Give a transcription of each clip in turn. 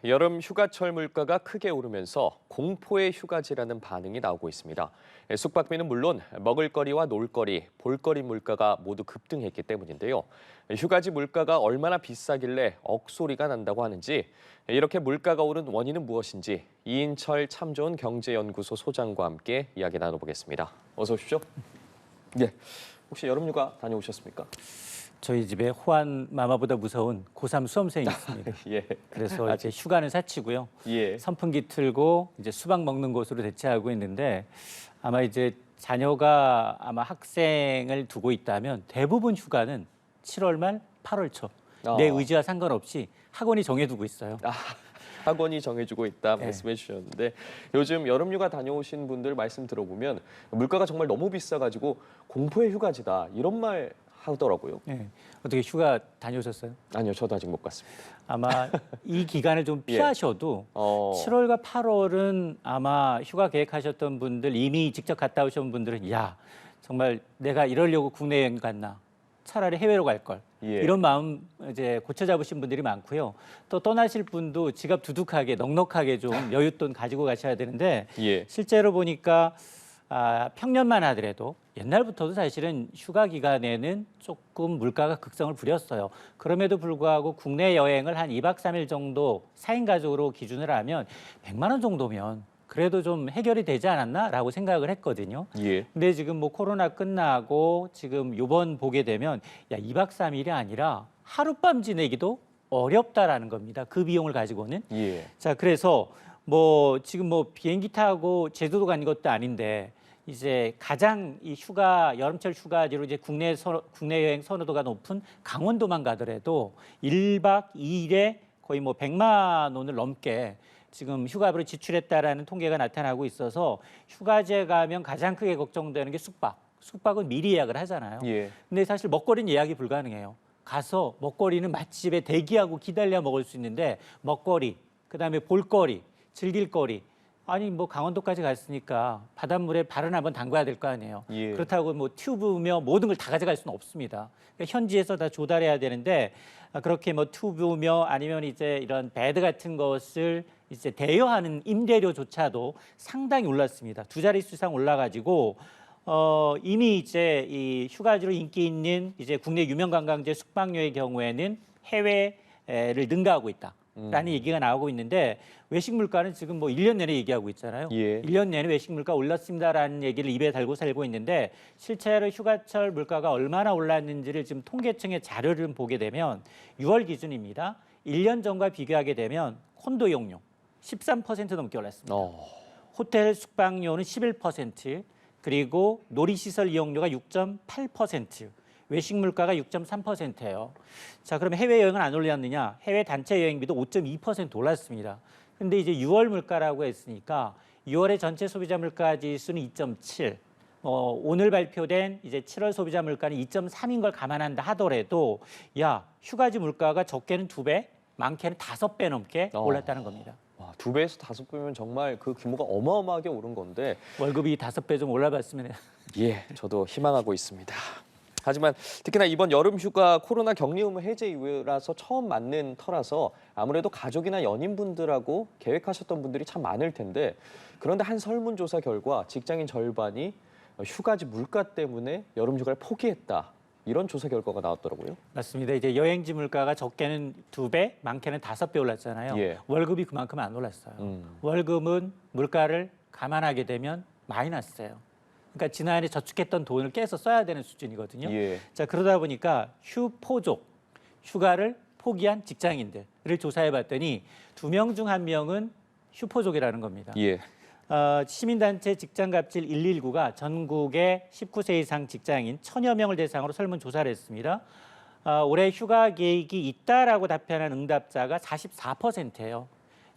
여름 휴가철 물가가 크게 오르면서 공포의 휴가지라는 반응이 나오고 있습니다. 숙박비는 물론 먹을거리와 놀거리, 볼거리 물가가 모두 급등했기 때문인데요. 휴가지 물가가 얼마나 비싸길래 억소리가 난다고 하는지, 이렇게 물가가 오른 원인은 무엇인지 이인철 참 좋은 경제연구소 소장과 함께 이야기 나눠보겠습니다. 어서 오십시오. 네, 혹시 여름휴가 다녀오셨습니까? 저희 집에 호환 마마보다 무서운 고3 수험생이 있습니다. 예. 그래서 이제 휴가는 사치고요. 예. 선풍기 틀고 이제 수박 먹는 곳으로 대체하고 있는데 아마 이제 자녀가 아마 학생을 두고 있다면 대부분 휴가는 7월 말 8월 초. 내 의지와 상관없이 학원이 정해두고 있어요. 학원이 정해주고 있다 말씀해 주셨는데 요즘 여름휴가 다녀오신 분들 말씀 들어보면 물가가 정말 너무 비싸가지고 공포의 휴가지다 이런 말 하더라고요. 네. 어떻게 휴가 다녀오셨어요? 아니요, 저도 아직 못 갔습니다. 아마 이 기간을 좀 예. 피하셔도 7월과 8월은 아마 휴가 계획하셨던 분들 이미 직접 갔다 오신 분들은 야 정말 내가 이러려고 국내 여행 갔나 차라리 해외로 갈 걸. 예. 이런 마음 이제 고쳐 잡으신 분들이 많고요. 또 떠나실 분도 지갑 두둑하게 넉넉하게 좀 여윳돈 가지고 가셔야 되는데 예. 실제로 보니까 평년만 하더라도 옛날부터도 사실은 휴가 기간에는 조금 물가가 극성을 부렸어요. 그럼에도 불구하고 국내 여행을 한 2박 3일 정도 4인 가족으로 기준을 하면 100만 원 정도면 그래도 좀 해결이 되지 않았나라고 생각을 했거든요. 예. 근데 지금 뭐 코로나 끝나고 지금 요번 보게 되면 야 2박 3일이 아니라 하룻밤 지내기도 어렵다라는 겁니다. 그 비용을 가지고는. 예. 자, 그래서 뭐 지금 뭐 비행기 타고 제주도 간 것도 아닌데 이제 가장 이 휴가 여름철 휴가지로 이제 국내 여행 선호도가 높은 강원도만 가더라도 1박 2일에 거의 뭐 100만 원을 넘게 지금 휴가비로 지출했다라는 통계가 나타나고 있어서 휴가지에 가면 가장 크게 걱정되는 게 숙박. 숙박은 미리 예약을 하잖아요. 예. 근데 사실 먹거리는 예약이 불가능해요. 가서 먹거리는 맛집에 대기하고 기다려 먹을 수 있는데 먹거리, 그다음에 볼거리, 즐길거리 아니 뭐 강원도까지 갔으니까 바닷물에 발은 한번 담가야 될 거 아니에요. 예. 그렇다고 뭐 튜브며 모든 걸 다 가져갈 수는 없습니다. 그러니까 현지에서 다 조달해야 되는데 그렇게 뭐 튜브며 아니면 이제 이런 베드 같은 것을 이제 대여하는 임대료조차도 상당히 올랐습니다. 두 자릿수 이상 올라가지고 이미 이제 이 휴가지로 인기 있는 이제 국내 유명 관광지 숙박료의 경우에는 해외를 능가하고 있다. 라는 얘기가 나오고 있는데 외식 물가는 지금 뭐 1년 내내 얘기하고 있잖아요. 예. 1년 내내 외식 물가 올랐습니다라는 얘기를 입에 달고 살고 있는데 실제로 휴가철 물가가 얼마나 올랐는지를 지금 통계청의 자료를 좀 보게 되면 6월 기준입니다. 1년 전과 비교하게 되면 콘도 이용료 13% 넘게 올랐습니다. 호텔 숙박료는 11%, 그리고 놀이시설 이용료가 6.8%, 외식 물가가 6.3%예요. 자, 그럼 해외여행은 안 올랐느냐? 해외 단체 여행비도 5.2% 올랐습니다. 근데 이제 6월 물가라고 했으니까 6월의 전체 소비자 물가 지수는 2.7. 오늘 발표된 이제 7월 소비자 물가는 2.3인 걸 감안한다 하더라도 야, 휴가지 물가가 적게는 2배, 많게는 5배 넘게 올랐다는 겁니다. 와, 2배에서 5배면 정말 그 규모가 어마어마하게 오른 건데 월급이 5배 좀 올라봤으면 해요. 예, 저도 희망하고 있습니다. 하지만 특히나 이번 여름휴가 코로나 격리 의무 해제 이후라서 처음 맞는 터라서 아무래도 가족이나 연인분들하고 계획하셨던 분들이 참 많을 텐데 그런데 한 설문조사 결과 직장인 절반이 휴가지 물가 때문에 여름휴가를 포기했다. 이런 조사 결과가 나왔더라고요. 맞습니다. 이제 여행지 물가가 적게는 2배, 많게는 5배 올랐잖아요. 예. 월급이 그만큼 안 올랐어요. 월급은 물가를 감안하게 되면 마이너스예요. 그러니까 지난해 저축했던 돈을 깨서 써야 되는 수준이거든요. 예. 자, 그러다 보니까 휴포족, 휴가를 포기한 직장인들을 조사해봤더니 2명 중 1명은 휴포족이라는 겁니다. 예. 시민단체 직장갑질 119가 전국의 19세 이상 직장인 1,000여 명을 대상으로 설문조사를 했습니다. 올해 휴가 계획이 있다라고 답변한 응답자가 44%예요.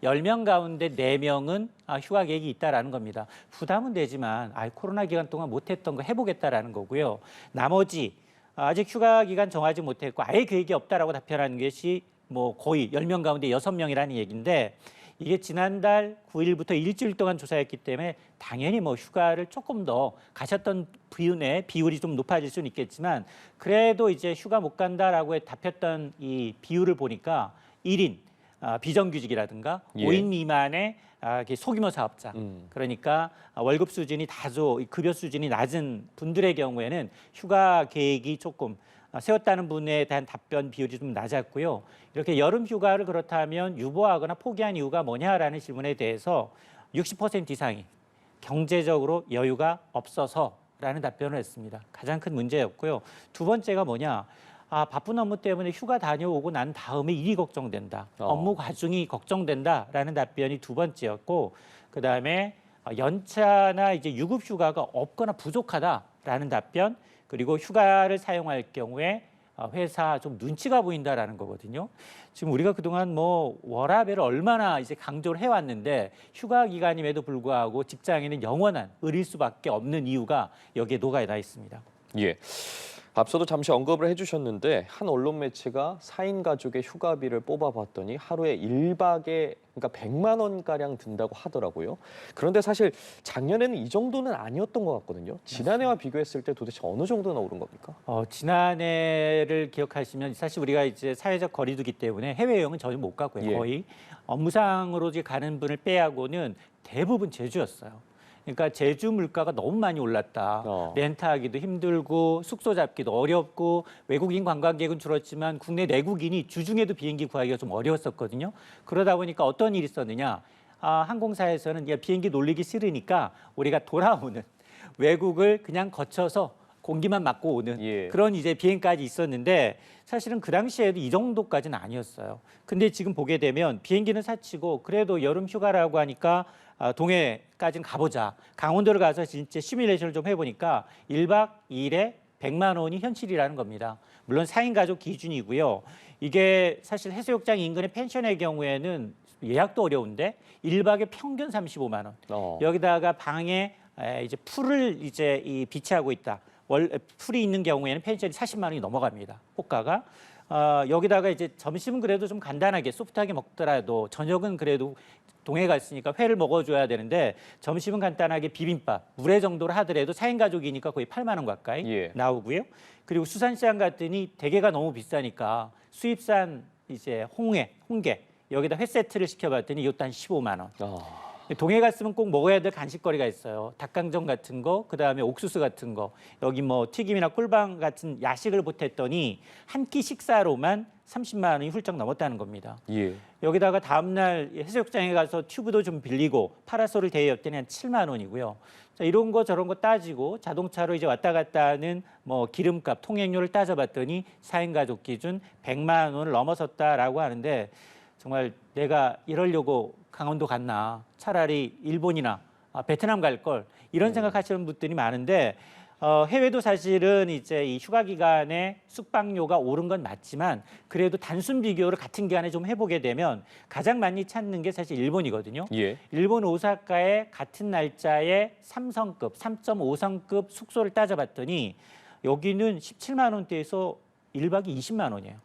10명 가운데 4명은 휴가 계획이 있다라는 겁니다. 부담은 되지만 코로나 기간 동안 못했던 거 해보겠다라는 거고요. 나머지 아직 휴가 기간 정하지 못했고 아예 계획이 없다라고 답변하는 것이 뭐 거의 10명 가운데 6명이라는 얘기인데 이게 지난달 9일부터 일주일 동안 조사했기 때문에 당연히 뭐 휴가를 조금 더 가셨던 비율이 좀 높아질 수는 있겠지만 그래도 이제 휴가 못 간다라고 답했던 이 비율을 보니까 1인 비정규직이라든가 예. 5인 미만의 이렇게 소규모 사업자, 음. 그러니까 월급 수준이 다소 급여 수준이 낮은 분들의 경우에는 휴가 계획이 조금 세웠다는 분에 대한 답변 비율이 좀 낮았고요. 이렇게 여름 휴가를 그렇다면 유보하거나 포기한 이유가 뭐냐라는 질문에 대해서 60% 이상이 경제적으로 여유가 없어서라는 답변을 했습니다. 가장 큰 문제였고요. 두 번째가 뭐냐? 바쁜 업무 때문에 휴가 다녀오고 난 다음에 일이 걱정된다. 업무 과중이 걱정된다라는 답변이 두 번째였고, 그 다음에 연차나 이제 유급 휴가가 없거나 부족하다라는 답변, 그리고 휴가를 사용할 경우에 회사 좀 눈치가 보인다라는 거거든요. 지금 우리가 그동안 뭐 워라밸을 얼마나 이제 강조를 해왔는데 휴가 기간임에도 불구하고 직장인은 영원한 을일 수밖에 없는 이유가 여기에 녹아 있습니다. 예. 앞서도 잠시 언급을 해주셨는데 한 언론 매체가 4인 가족의 휴가비를 뽑아봤더니 하루에 1박에 그러니까 100만 원가량 든다고 하더라고요. 그런데 사실 작년에는 이 정도는 아니었던 것 같거든요. 지난해와 비교했을 때 도대체 어느 정도나 오른 겁니까? 지난해를 기억하시면 사실 우리가 이제 사회적 거리두기 때문에 해외여행은 전혀 못 갔고요. 예. 거의 업무상으로 이제 가는 분을 빼하고는 대부분 제주였어요. 그러니까 제주 물가가 너무 많이 올랐다. 렌트하기도 힘들고 숙소 잡기도 어렵고 외국인 관광객은 줄었지만 국내 내국인이 주중에도 비행기 구하기가 좀 어려웠었거든요. 그러다 보니까 어떤 일이 있었느냐. 항공사에서는 비행기 놀리기 싫으니까 우리가 돌아오는 외국을 그냥 거쳐서 공기만 맞고 오는 예. 그런 이제 비행까지 있었는데 사실은 그 당시에도 이 정도까지는 아니었어요. 근데 지금 보게 되면 비행기는 사치고 그래도 여름 휴가라고 하니까 동해까지는 가보자. 강원도를 가서 진짜 시뮬레이션을 좀 해보니까 1박 2일에 100만 원이 현실이라는 겁니다. 물론 4인 가족 기준이고요. 이게 사실 해수욕장 인근의 펜션의 경우에는 예약도 어려운데 1박에 평균 35만 원. 여기다가 방에 이제 풀을 이제 비치하고 있다. 풀이 있는 경우에는 펜션이 40만 원이 넘어갑니다. 호가가. 여기다가 이제 점심은 그래도 좀 간단하게 소프트하게 먹더라도 저녁은 그래도 동해 갔으니까 회를 먹어줘야 되는데 점심은 간단하게 비빔밥, 물회 정도로 하더라도 4인 가족이니까 거의 8만 원 가까이 나오고요. 그리고 수산시장 갔더니 대게가 너무 비싸니까 수입산 이제 홍게 여기다 회 세트를 시켜봤더니 이것도 한 15만 원. 동해 갔으면 꼭 먹어야 될 간식거리가 있어요. 닭강정 같은 거, 그다음에 옥수수 같은 거. 여기 뭐 튀김이나 꿀빵 같은 야식을 보탰더니 한 끼 식사로만 30만 원이 훌쩍 넘었다는 겁니다. 예. 여기다가 다음날 해수욕장에 가서 튜브도 좀 빌리고 파라솔을 대여했더니 한 7만 원이고요. 자, 이런 거 저런 거 따지고 자동차로 이제 왔다 갔다 하는 뭐 기름값, 통행료를 따져봤더니 4인 가족 기준 100만 원을 넘어섰다라고 하는데 정말 내가 이러려고 강원도 갔나 차라리 일본이나 베트남 갈 걸 이런 생각하시는 분들이 많은데 해외도 사실은 이제 이 휴가 기간에 숙박료가 오른 건 맞지만 그래도 단순 비교를 같은 기간에 좀 해보게 되면 가장 많이 찾는 게 사실 일본이거든요. 예. 일본 오사카의 같은 날짜에 3성급, 3.5성급 숙소를 따져봤더니 여기는 17만 원대에서 1박이 20만 원이에요.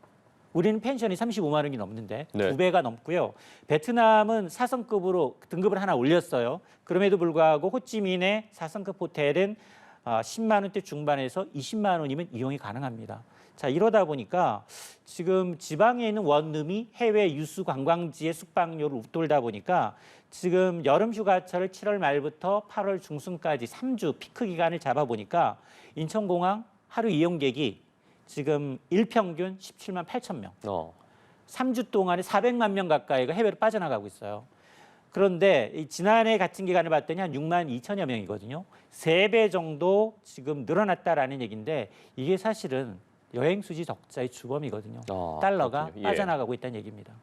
우리는 펜션이 35만 원이 넘는데 네. 2배가 넘고요. 베트남은 4성급으로 등급을 하나 올렸어요. 그럼에도 불구하고 호찌민의 4성급 호텔은 10만 원대 중반에서 20만 원이면 이용이 가능합니다. 자, 이러다 보니까 지금 지방에 있는 원룸이 해외 유수 관광지의 숙박료를 웃돌다 보니까 지금 여름 휴가철을 7월 말부터 8월 중순까지 3주 피크 기간을 잡아보니까 인천공항 하루 이용객이 지금 일평균 17만 8천 명. 3주 동안에 400만 명 가까이가 해외로 빠져나가고 있어요. 그런데 지난해 같은 기간을 봤더니 한 6만 2천여 명이거든요. 3배 정도 지금 늘어났다라는 얘기인데 이게 사실은 여행 수지 적자의 주범이거든요. 달러가 그렇군요. 예. 빠져나가고 있다는 얘기입니다.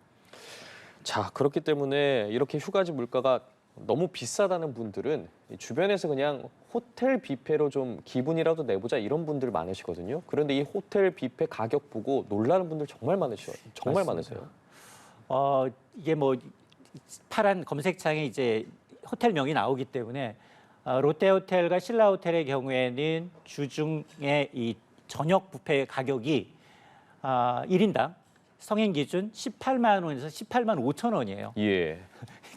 자, 그렇기 때문에 이렇게 휴가지 물가가 너무 비싸다는 분들은 주변에서 그냥 호텔 뷔페로 좀 기분이라도 내보자 이런 분들 많으시거든요. 그런데 이 호텔 뷔페 가격 보고 놀라는 분들 정말 많으셔요. 정말 맞습니다. 많으세요. 이게 뭐 파란 검색창에 이제 호텔명이 나오기 때문에 롯데호텔과 신라호텔의 경우에는 주중에 이 저녁 뷔페 가격이 1인당 성인 기준 18만 원에서 18만 5천 원이에요. 예.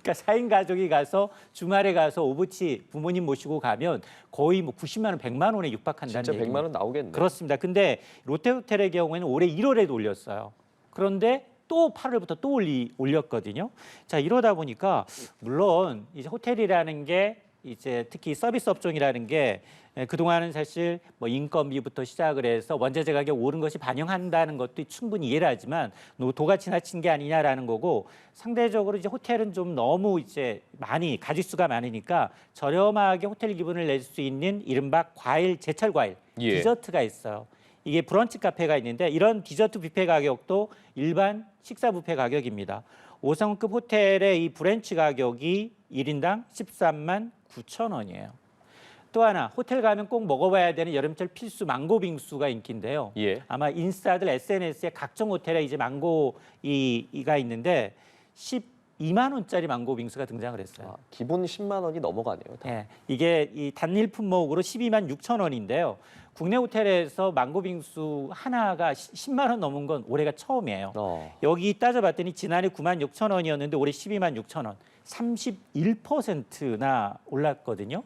그러니까 4인 가족이 가서 주말에 가서 오부치 부모님 모시고 가면 거의 뭐 90만 원, 100만 원에 육박한다는 진짜 얘기입니다. 100만 원 나오겠네. 그렇습니다. 근데 롯데호텔의 경우에는 올해 1월에도 올렸어요. 그런데 또 8월부터 또 올렸거든요. 자, 이러다 보니까 물론 이제 호텔이라는 게 이제 특히 서비스 업종이라는 게 그동안은 사실 뭐 인건비부터 시작을 해서 원자재 가격 오른 것이 반영한다는 것도 충분히 이해를 하지만 도가 지나친 게 아니냐라는 거고 상대적으로 이제 호텔은 좀 너무 이제 많이 가짓수가 많으니까 저렴하게 호텔 기분을 낼 수 있는 이른바 과일, 제철 과일, 예. 디저트가 있어요. 이게 브런치 카페가 있는데 이런 디저트 뷔페 가격도 일반 식사 뷔페 가격입니다. 5성급 호텔의 이 브런치 가격이 1인당 13만 9천 원이에요. 또 하나 호텔 가면 꼭 먹어봐야 되는 여름철 필수 망고 빙수가 인기인데요. 예. 아마 인스타들 SNS에 각종 호텔에 이제 망고 이가 있는데 12만 원짜리 망고 빙수가 등장을 했어요. 기본 10만 원이 넘어가네요. 다. 네, 이게 이 단일 품목으로 12만 6천 원인데요. 국내 호텔에서 망고 빙수 하나가 10만 원 넘은 건 올해가 처음이에요. 여기 따져봤더니 지난해 9만 6천 원이었는데 올해 12만 6천 원, 31%나 올랐거든요.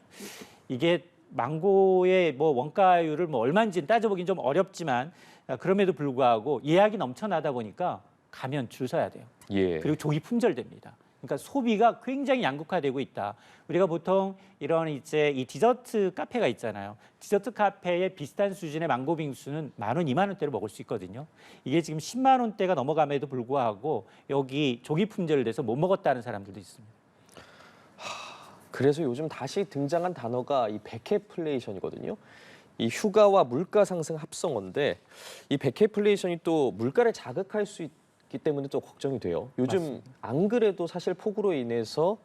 이게 망고의 뭐 원가율을 뭐 얼마인지는 따져보긴 좀 어렵지만 그럼에도 불구하고 예약이 넘쳐나다 보니까 가면 줄 서야 돼요. 예. 그리고 조기 품절됩니다. 그러니까 소비가 굉장히 양극화되고 있다. 우리가 보통 이런 이제 이 디저트 카페가 있잖아요. 디저트 카페에 비슷한 수준의 망고 빙수는 10,000원, 20,000원대로 먹을 수 있거든요. 이게 지금 10만 원대가 넘어감에도 불구하고 여기 조기 품절돼서 못 먹었다는 사람들도 있습니다. 그래서 요즘 다시 등장한 단어가 이 백해플레이션이거든요. 이 휴가와 물가 상승 합성어인데 이 백해플레이션이 또 물가를 자극할 수 있기 때문에 또 걱정이 돼요. 요즘 맞습니다. 안 그래도 사실 폭우로 인해서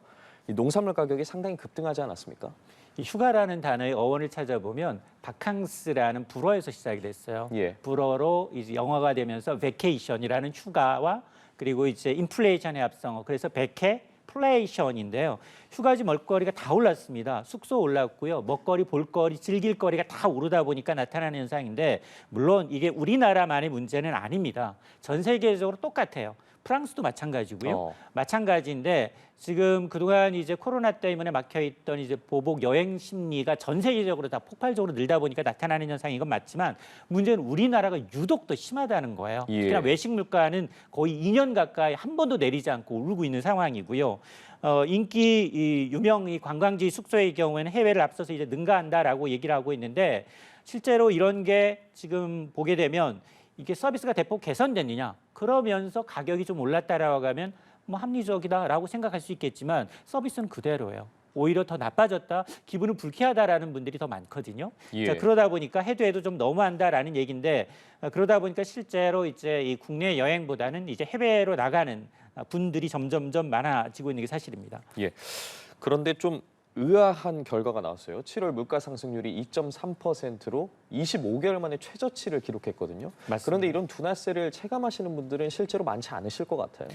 이 농산물 가격이 상당히 급등하지 않았습니까? 이 휴가라는 단어의 어원을 찾아보면 바캉스라는 불어에서 시작이 됐어요. 예. 불어로 이제 영어가 되면서 베케이션이라는 휴가와 그리고 이제 인플레이션의 합성어. 그래서 베케플레이션인데요. 휴가지 먹거리가 다 올랐습니다. 숙소 올랐고요. 먹거리, 볼거리, 즐길 거리가 다 오르다 보니까 나타나는 현상인데 물론 이게 우리나라만의 문제는 아닙니다. 전 세계적으로 똑같아요. 프랑스도 마찬가지고요. 마찬가지인데 지금 그동안 이제 코로나 때문에 막혀있던 이제 보복 여행 심리가 전 세계적으로 다 폭발적으로 늘다 보니까 나타나는 현상인 건 맞지만 문제는 우리나라가 유독 더 심하다는 거예요. 예. 특히나 외식 물가는 거의 2년 가까이 한 번도 내리지 않고 오르고 있는 상황이고요. 인기 이 유명 이 관광지 숙소의 경우에는 해외를 앞서서 이제 능가한다라고 얘기를 하고 있는데 실제로 이런 게 지금 보게 되면 이게 서비스가 대폭 개선됐느냐? 그러면서 가격이 좀 올랐다라고 하면 뭐 합리적이다라고 생각할 수 있겠지만 서비스는 그대로예요. 오히려 더 나빠졌다, 기분은 불쾌하다라는 분들이 더 많거든요. 예. 자, 그러다 보니까 해도 좀 너무한다라는 얘기인데 그러다 보니까 실제로 이제 이 국내 여행보다는 이제 해외로 나가는 분들이 점점점 많아지고 있는 게 사실입니다. 예. 그런데 좀 의아한 결과가 나왔어요. 7월 물가 상승률이 2.3%로 25개월 만에 최저치를 기록했거든요. 맞습니다. 그런데 이런 둔화세를 체감하시는 분들은 실제로 많지 않으실 것 같아요.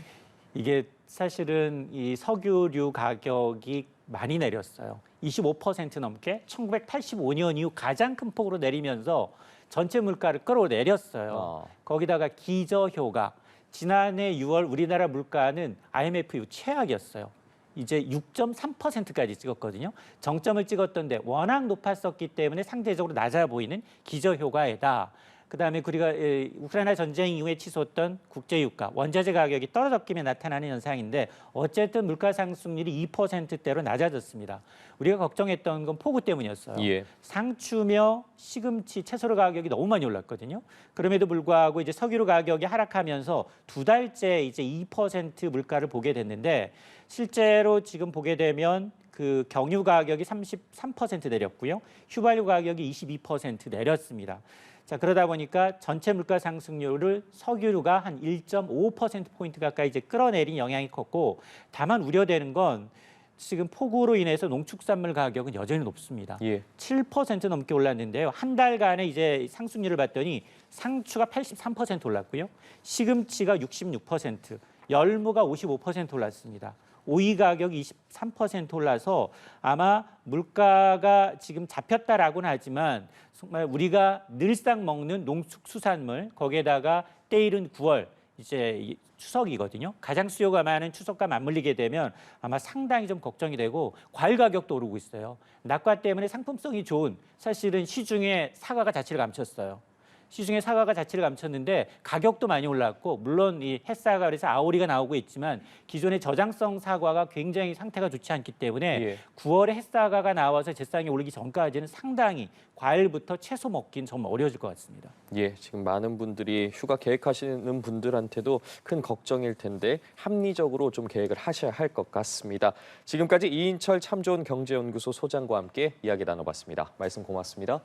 이게 사실은 이 석유류 가격이 많이 내렸어요. 25% 넘게 1985년 이후 가장 큰 폭으로 내리면서 전체 물가를 끌어내렸어요. 거기다가 기저효과. 지난해 6월 우리나라 물가는 IMF 이후 최악이었어요. 이제 6.3%까지 찍었거든요. 정점을 찍었던데 워낙 높았었기 때문에 상대적으로 낮아 보이는 기저효과에다 그다음에 우리가 우크라이나 전쟁 이후에 치솟던 국제유가, 원자재 가격이 떨어졌기에 나타나는 현상인데 어쨌든 물가 상승률이 2%대로 낮아졌습니다. 우리가 걱정했던 건 폭우 때문이었어요. 예. 상추며 시금치, 채소류 가격이 너무 많이 올랐거든요. 그럼에도 불구하고 이제 석유류 가격이 하락하면서 두 달째 이제 2% 물가를 보게 됐는데 실제로 지금 보게 되면 그 경유 가격이 33% 내렸고요. 휘발유 가격이 22% 내렸습니다. 자, 그러다 보니까 전체 물가 상승률을 석유류가 한 1.5%포인트 가까이 이제 끌어내린 영향이 컸고 다만 우려되는 건 지금 폭우로 인해서 농축산물 가격은 여전히 높습니다. 예. 7% 넘게 올랐는데요. 한 달간의 이제 상승률을 봤더니 상추가 83% 올랐고요. 시금치가 66%, 열무가 55% 올랐습니다. 오이 가격이 23% 올라서 아마 물가가 지금 잡혔다라고는 하지만 정말 우리가 늘상 먹는 농축수산물 거기에다가 때이른 9월 이제 추석이거든요. 가장 수요가 많은 추석과 맞물리게 되면 아마 상당히 좀 걱정이 되고 과일 가격도 오르고 있어요. 낙과 때문에 상품성이 좋은 사실은 시중에 사과가 자취를 감췄어요. 시중에 사과가 자취를 감췄는데 가격도 많이 올랐고 물론 이 햇사과 그래서 아오리가 나오고 있지만 기존의 저장성 사과가 굉장히 상태가 좋지 않기 때문에 예. 9월에 햇사과가 나와서 제상에 오르기 전까지는 상당히 과일부터 채소 먹기는 정말 어려워질 것 같습니다. 예, 지금 많은 분들이 휴가 계획하시는 분들한테도 큰 걱정일 텐데 합리적으로 좀 계획을 하셔야 할 것 같습니다. 지금까지 이인철 참 좋은 경제연구소 소장과 함께 이야기 나눠봤습니다. 말씀 고맙습니다.